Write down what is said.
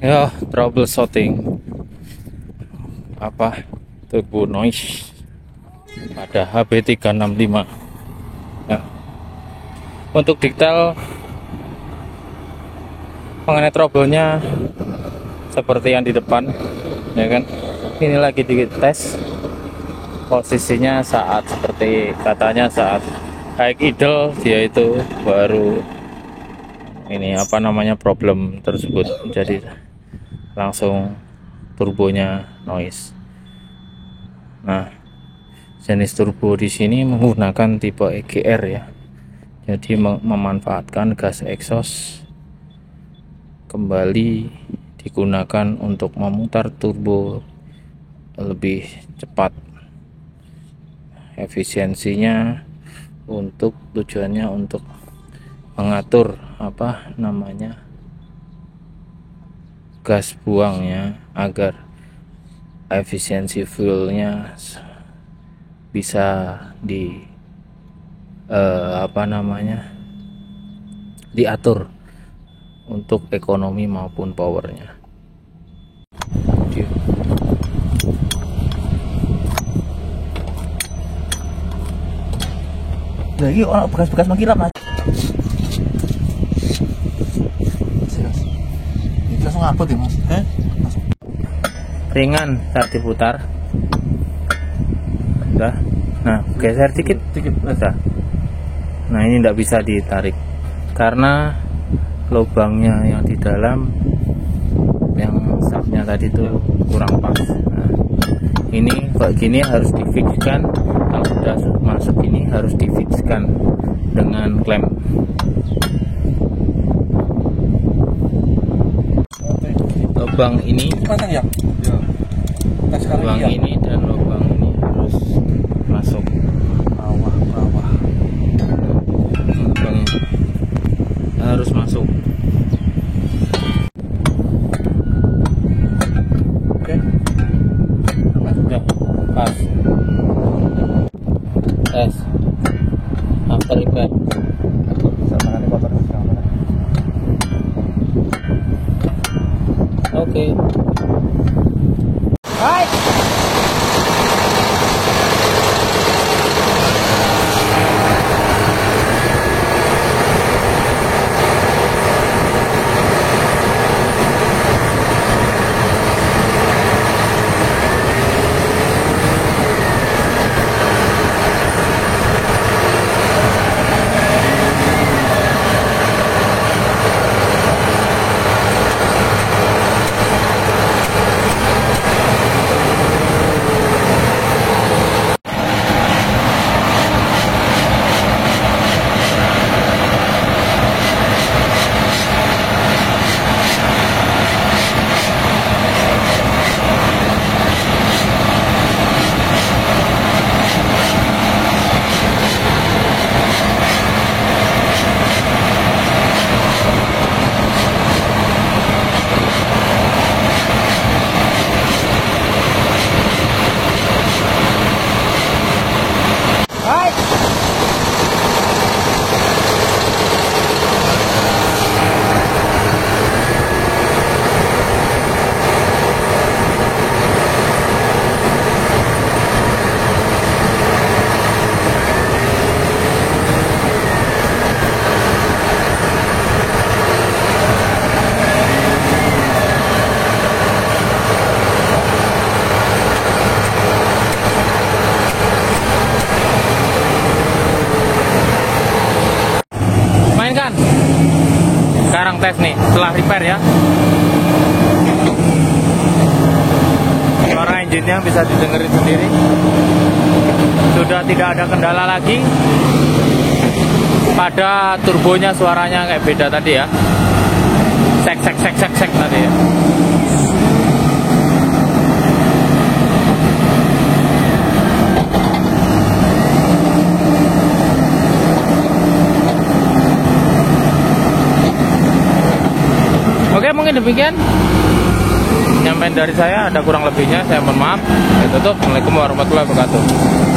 Ya, troubleshooting apa turbo noise pada HB365 ya. Untuk detail mengenai trouble-nya seperti yang di depan ya kan, ini lagi dites posisinya saat seperti katanya saat high idle, dia itu baru ini apa namanya problem tersebut, jadi langsung turbonya noise. Nah, jenis turbo di sini menggunakan tipe EGR ya, jadi memanfaatkan gas exhaust kembali digunakan untuk memutar turbo lebih cepat. Efisiensinya untuk tujuannya untuk mengatur apa namanya gas buangnya agar efisiensi fuelnya bisa diatur untuk ekonomi maupun powernya. Lagi orang bekas-bekas mengkilap mas. Langsung ngapot ya mas? Ringan saat diputar. Udah. Nah, geser dikit udah. Nah, ini tidak bisa ditarik karena lubangnya yang di dalam yang sapnya tadi itu kurang pas. Nah, ini kok gini harus difikskan. Kalau sudah masuk ini harus difikskan dengan klem. Lubang ini, lubang ini dan lubang ini harus masuk bawah. Lubang harus masuk. Oke. Ya, pas. Tes. After repair. Oke. Hai. Sekarang tes nih setelah repair ya. Suara engine-nya bisa didengerin sendiri. Sudah tidak ada kendala lagi. Pada turbonya suaranya kayak beda tadi ya. Sek tadi ya. Oke, mungkin demikian nyampein dari saya. Ada kurang lebihnya saya mohon maaf. Saya tutup. Assalamualaikum warahmatullahi wabarakatuh.